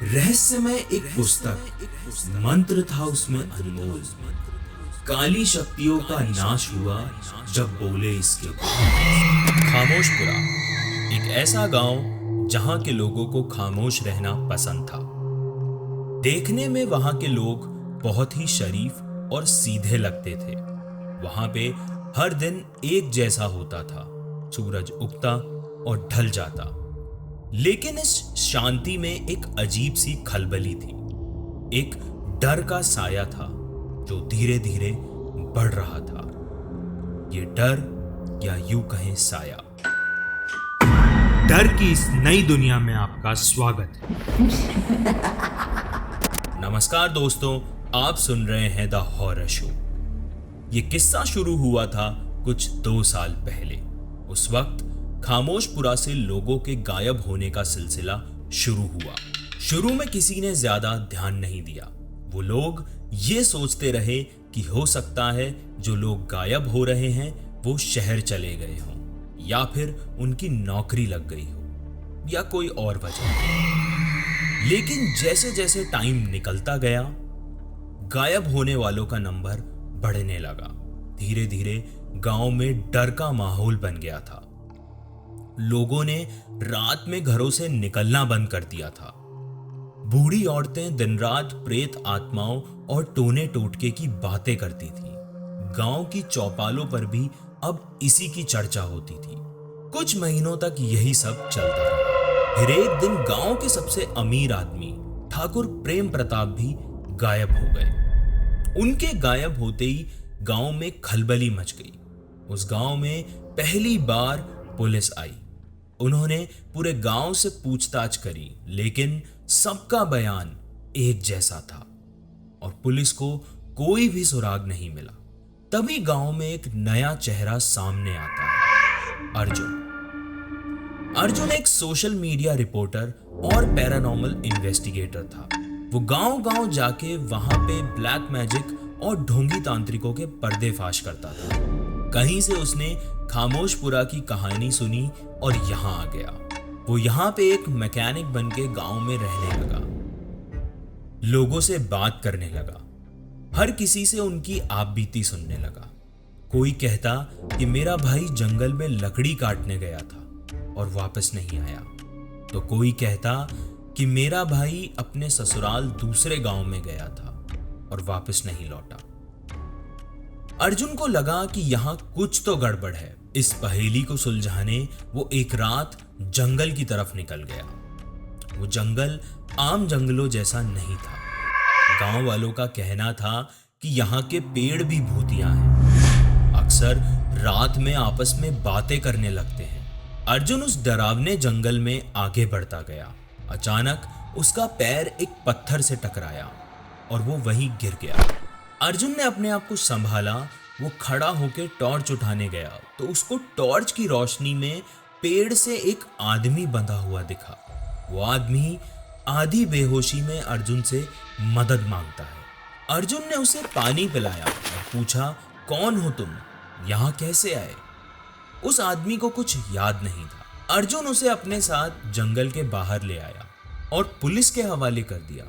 रहस्यमय एक पुस्तक, मंत्र था उसमें अनमोल। काली शक्तियों का नाश हुआ जब बोले इसके खामोशपुरा, एक ऐसा गांव जहां के लोगों को खामोश रहना पसंद था। देखने में वहां के लोग बहुत ही शरीफ और सीधे लगते थे। वहां पे हर दिन एक जैसा होता था, सूरज उगता और ढल जाता। लेकिन इस शांति में एक अजीब सी खलबली थी। एक डर का साया था जो धीरे धीरे बढ़ रहा था। ये डर, या यूं कहें साया। डर की इस नई दुनिया में आपका स्वागत है। नमस्कार दोस्तों, आप सुन रहे हैं द हॉरर शो। ये किस्सा शुरू हुआ था कुछ 2 साल पहले। उस वक्त खामोशपुरा से लोगों के गायब होने का सिलसिला शुरू हुआ। शुरू में किसी ने ज्यादा ध्यान नहीं दिया। वो लोग ये सोचते रहे कि हो सकता है जो लोग गायब हो रहे हैं वो शहर चले गए हों, या फिर उनकी नौकरी लग गई हो, या कोई और वजह। लेकिन जैसे जैसे टाइम निकलता गया, गायब होने वालों का नंबर बढ़ने लगा। धीरे धीरे गांव में डर का माहौल बन गया था। लोगों ने रात में घरों से निकलना बंद कर दिया था। बूढ़ी औरतें दिन रात प्रेत आत्माओं और टोने टोटके की बातें करती थी। गांव की चौपालों पर भी अब इसी की चर्चा होती थी। कुछ महीनों तक यही सब चलता रहा। फिर एक दिन गांव के सबसे अमीर आदमी ठाकुर प्रेम प्रताप भी गायब हो गए। उनके गायब होते ही गांव में खलबली मच गई। उस गांव में पहली बार पुलिस आई। उन्होंने पूरे गांव से पूछताछ करी, लेकिन सबका बयान एक जैसा था और पुलिस को कोई भी सुराग नहीं मिला। तभी गांव में एक नया चेहरा सामने आता है, अर्जुन एक सोशल मीडिया रिपोर्टर और पैरानॉर्मल इन्वेस्टिगेटर था। वो गांव गांव जाके वहां पे ब्लैक मैजिक और ढोंगी तांत्रिकों के पर्देफाश करता था। कहीं से उसने खामोशपुरा की कहानी सुनी और यहां आ गया। वो यहां पे एक मैकेनिक बन के गांव में रहने लगा, लोगों से बात करने लगा, हर किसी से उनकी आपबीती सुनने लगा। कोई कहता कि मेरा भाई जंगल में लकड़ी काटने गया था और वापस नहीं आया, तो कोई कहता कि मेरा भाई अपने ससुराल दूसरे गांव में गया था और वापस नहीं लौटा। अर्जुन को लगा कि यहां कुछ तो गड़बड़ है। इस पहेली को सुलझाने वो एक रात जंगल की तरफ निकल गया। वो जंगल आम जंगलों जैसा नहीं था। गांव वालों का कहना था कि यहाँ के पेड़ भी भूतिया हैं, अक्सर रात में आपस में बातें करने लगते हैं। अर्जुन उस डरावने जंगल में आगे बढ़ता गया। अचानक उसका पैर एक पत्थर से टकराया और वो वहीं गिर गया। अर्जुन ने अपने आप को संभाला। वो खड़ा होकर टॉर्च उठाने गया तो उसको टॉर्च की रोशनी में पेड़ से एक आदमी बंधा हुआ दिखा। वो आदमी आधी बेहोशी में अर्जुन से मदद मांगता है। अर्जुन ने उसे पानी पिलाया और पूछा, कौन हो तुम, यहाँ कैसे आए? उस आदमी को कुछ याद नहीं था। अर्जुन उसे अपने साथ जंगल के बाहर ले आया और पुलिस के हवाले कर दिया,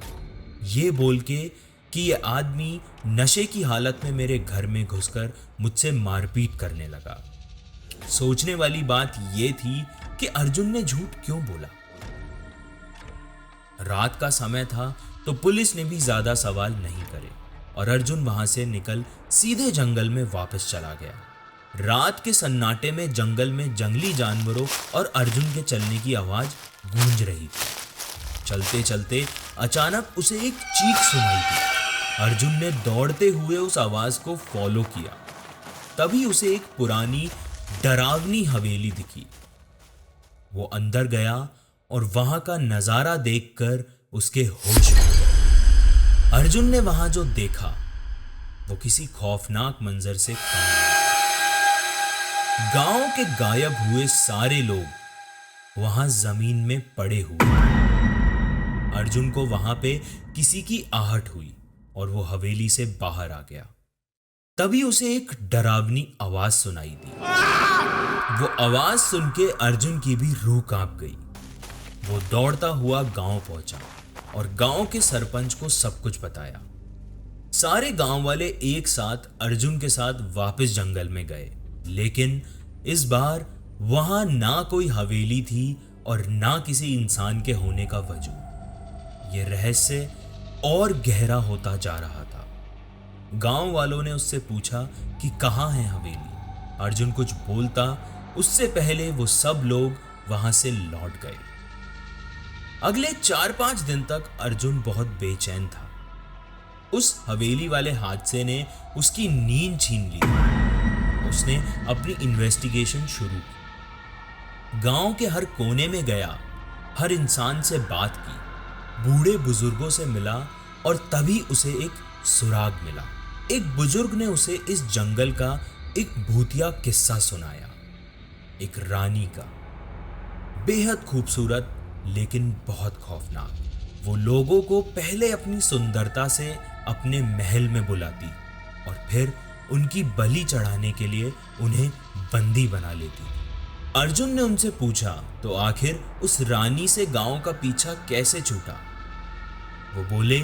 ये बोल के कि ये आदमी नशे की हालत में मेरे घर में घुसकर मुझसे मारपीट करने लगा। सोचने वाली बात ये थी कि अर्जुन ने झूठ क्यों बोला। रात का समय था तो पुलिस ने भी ज्यादा सवाल नहीं करे और अर्जुन वहां से निकल सीधे जंगल में वापस चला गया। रात के सन्नाटे में जंगल में जंगली जानवरों और अर्जुन के चलने की आवाज गूंज रही थी। चलते चलते अचानक उसे एक चीख सुनाई दी। अर्जुन ने दौड़ते हुए उस आवाज को फॉलो किया। तभी उसे एक पुरानी डरावनी हवेली दिखी। वो अंदर गया और वहां का नजारा देखकर उसके होश उड़ गए। अर्जुन ने वहां जो देखा वो किसी खौफनाक मंजर से कम नहीं। गांव के गायब हुए सारे लोग वहां जमीन में पड़े हुए। अर्जुन को वहां पे किसी की आहट हुई और वो हवेली से बाहर आ गया। तभी उसे एक डरावनी आवाज सुनाई दी। वो आवाज सुन के अर्जुन की भी रूह कांप गई। वो दौड़ता हुआ गांव पहुंचा। और गांव के सरपंच को सब कुछ बताया। सारे गांव वाले एक साथ अर्जुन के साथ वापस जंगल में गए, लेकिन इस बार वहां ना कोई हवेली थी और ना किसी इंसान के होने का वजूद। यह रहस्य और गहरा होता जा रहा था। गांव वालों ने उससे पूछा कि कहाँ है हवेली। अर्जुन कुछ बोलता उससे पहले वो सब लोग वहां से लौट गए। अगले 4-5 दिन तक अर्जुन बहुत बेचैन था। उस हवेली वाले हादसे ने उसकी नींद छीन ली। उसने अपनी इन्वेस्टिगेशन शुरू की। गांव के हर कोने में गया, हर इंसान से बात की, बूढ़े बुजुर्गों से मिला और तभी उसे एक सुराग मिला। एक बुजुर्ग ने उसे इस जंगल का एक भूतिया किस्सा सुनाया, एक रानी का, बेहद खूबसूरत लेकिन बहुत खौफनाक। वो लोगों को पहले अपनी सुंदरता से अपने महल में बुलाती और फिर उनकी बलि चढ़ाने के लिए उन्हें बंदी बना लेती। अर्जुन ने उनसे पूछा तो आखिर उस रानी से गांव का पीछा कैसे छूटा। वो बोले,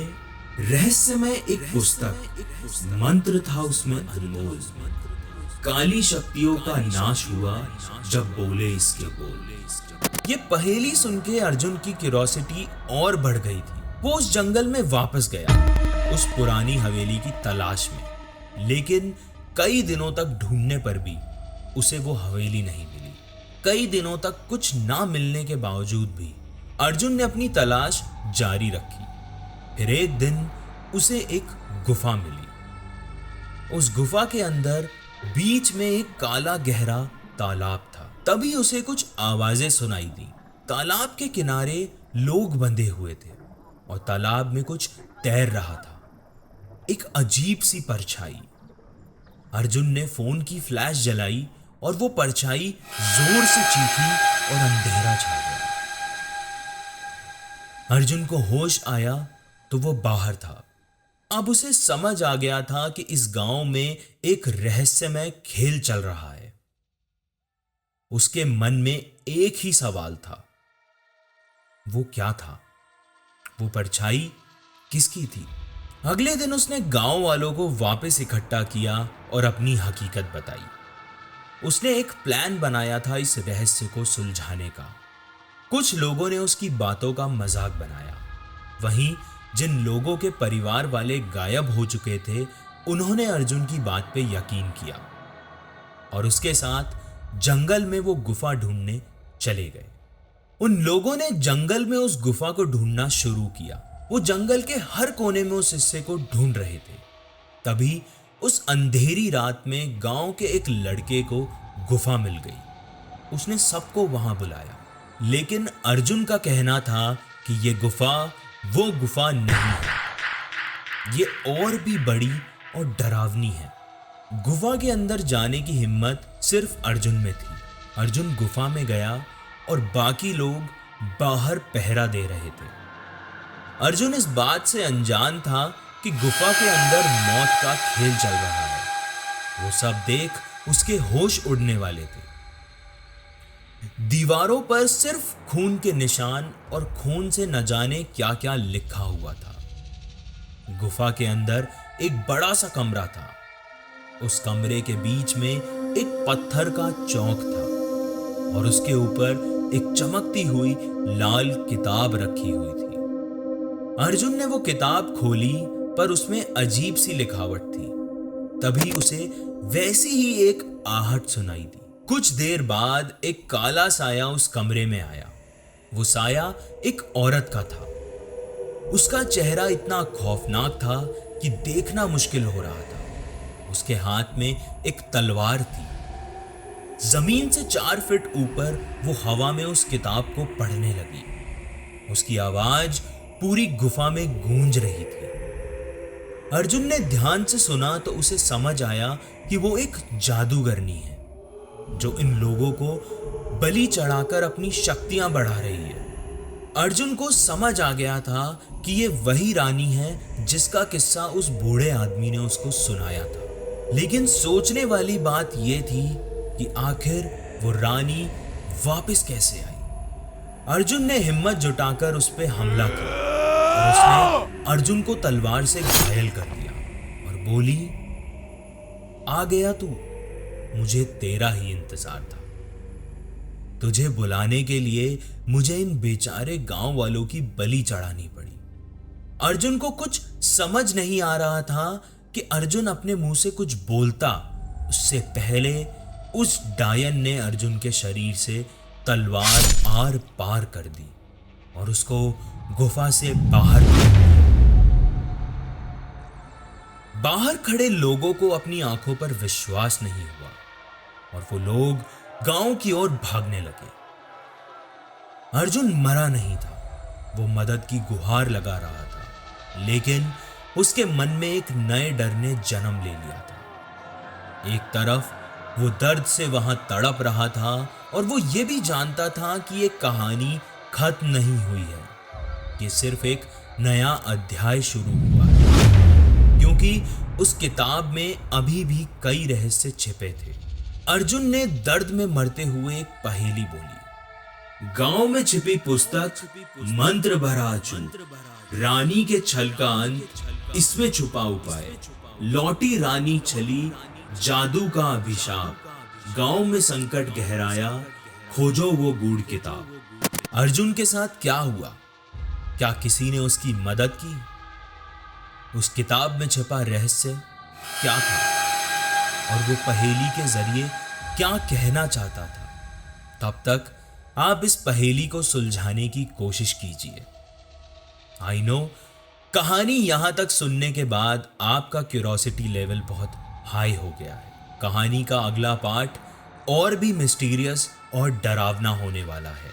रहस्यमय एक पुस्तक, मंत्र था उसमें अनमोल, काली शक्तियों का नाश हुआ जब बोले इसके बोल। ये पहेली सुन के अर्जुन की क्यूरियोसिटी और बढ़ गई थी। वो उस जंगल में वापस गया, उस पुरानी हवेली की तलाश में, लेकिन कई दिनों तक ढूंढने पर भी उसे वो हवेली नहीं मिली। कई दिनों तक कुछ ना मिलने के बावजूद भी अर्जुन ने अपनी तलाश जारी रखी। फिर एक दिन उसे एक गुफा मिली। उस गुफा के अंदर बीच में एक काला गहरा तालाब था। तभी उसे कुछ आवाजें सुनाई दी। तालाब के किनारे लोग बंधे हुए थे और तालाब में कुछ तैर रहा था, एक अजीब सी परछाई। अर्जुन ने फोन की फ्लैश जलाई और वो परछाई जोर से चीखी और अंधेरा छा गया। अर्जुन को होश आया तो वो बाहर था। अब उसे समझ आ गया था कि इस गांव में एक रहस्यमय खेल चल रहा है। उसके मन में एक ही सवाल था, वो क्या था? वो परछाई किसकी थी? अगले दिन उसने गांव वालों को वापस इकट्ठा किया और अपनी हकीकत बताई। उसने एक प्लान बनाया था इस रहस्य को सुलझाने का। कुछ लोगों ने उसकी बातों का मजाक बनाया। वहीं जिन लोगों के परिवार वाले गायब हो चुके थे, उन्होंने अर्जुन की बात पे यकीन किया और उसके साथ जंगल में वो गुफा ढूंढने चले गए। उन लोगों ने जंगल में उस गुफा को ढूंढना शुरू किया। वो जंगल के हर कोने में उस हिस्से को ढूंढ रहे थे। तभी उस अंधेरी रात में गांव के एक लड़के को गुफा मिल गई। उसने सबको वहां बुलाया, लेकिन अर्जुन का कहना था कि ये गुफा वो गुफा नहीं है, ये और भी बड़ी और डरावनी है। गुफा के अंदर जाने की हिम्मत सिर्फ अर्जुन में थी। अर्जुन गुफा में गया और बाकी लोग बाहर पहरा दे रहे थे। अर्जुन इस बात से अनजान था कि गुफा के अंदर मौत का खेल चल रहा है। वो सब देख उसके होश उड़ने वाले थे। दीवारों पर सिर्फ खून के निशान और खून से न जाने क्या क्या लिखा हुआ था। गुफा के अंदर एक बड़ा सा कमरा था। उस कमरे के बीच में एक पत्थर का चौक था और उसके ऊपर एक चमकती हुई लाल किताब रखी हुई थी। अर्जुन ने वो किताब खोली, पर उसमें अजीब सी लिखावट थी। तभी उसे वैसी ही एक आहट सुनाई दी। कुछ देर बाद एक काला साया उस कमरे में आया। वो साया एक औरत का था। उसका चेहरा इतना खौफनाक था कि देखना मुश्किल हो रहा था। उसके हाथ में एक तलवार थी। जमीन से 4 फीट ऊपर वो हवा में उस किताब को पढ़ने लगी। उसकी आवाज पूरी गुफा में गूंज रही थी। अर्जुन ने ध्यान से सुना तो उसे समझ आया कि वो एक जादूगरनी है जो इन लोगों को बलि चढ़ाकर अपनी शक्तियां बढ़ा रही है। अर्जुन को समझ आ गया था कि ये वही रानी है जिसका किस्सा उस बूढ़े आदमी ने उसको सुनाया था। लेकिन सोचने वाली बात यह थी कि आखिर वो रानी वापस कैसे आई। अर्जुन ने हिम्मत जुटाकर उस पर हमला किया। और उसने अर्जुन को तलवार से घायल कर दिया और बोली, आ गया तू, मुझे तेरा ही इंतजार था। तुझे बुलाने के लिए मुझे इन बेचारे गांव वालों की बलि चढ़ानी पड़ी। अर्जुन को कुछ समझ नहीं आ रहा था कि अर्जुन अपने मुंह से कुछ बोलता उससे पहले उस डायन ने अर्जुन के शरीर से तलवार आर पार कर दी और उसको गुफा से बाहर कर दिया। बाहर खड़े लोगों को अपनी आंखों पर विश्वास नहीं हुआ और वो लोग गांव की ओर भागने लगे। अर्जुन मरा नहीं था, वो मदद की गुहार लगा रहा था, लेकिन उसके मन में एक नए डर ने जन्म ले लिया था। एक तरफ वो दर्द से वहां तड़प रहा था और वो ये भी जानता था कि ये कहानी खत्म नहीं हुई है, ये सिर्फ एक नया अध्याय शुरू हुआ है, क्योंकि उस किताब में अभी भी कई रहस्य छिपे थे। अर्जुन ने दर्द में मरते हुए एक पहेली बोली, गांव में छिपी पुस्तक मंत्र भरा चूक, रानी के छल का अंत इसमें छुपा उपाय, लौटी रानी चली जादू का अभिशाप, गांव में संकट गहराया खोजो वो गूढ़ किताब। अर्जुन के साथ क्या हुआ? क्या किसी ने उसकी मदद की? उस किताब में छिपा रहस्य क्या था और वो पहेली के जरिए क्या कहना चाहता था? तब तक आप इस पहेली को सुलझाने की कोशिश कीजिए। आई नो, कहानी यहां तक सुनने के बाद आपका क्यूरोसिटी लेवल बहुत हाई हो गया है। कहानी का अगला पार्ट और भी मिस्टीरियस और डरावना होने वाला है।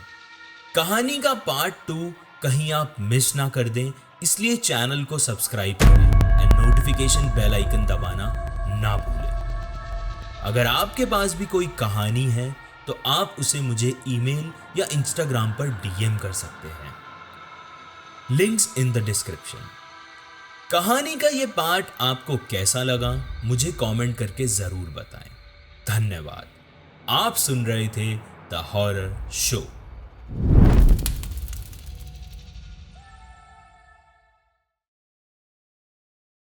कहानी का पार्ट 2 कहीं आप मिस ना कर दें, इसलिए चैनल को सब्सक्राइब करें एंड नोटिफिकेशन बेल आइकन दबाना ना भूलें। अगर आपके पास भी कोई कहानी है तो आप उसे मुझे ईमेल या इंस्टाग्राम पर डीएम कर सकते हैं, लिंक्स इन द डिस्क्रिप्शन। कहानी का ये पार्ट आपको कैसा लगा मुझे कमेंट करके जरूर बताएं। धन्यवाद। आप सुन रहे थे द हॉरर शो।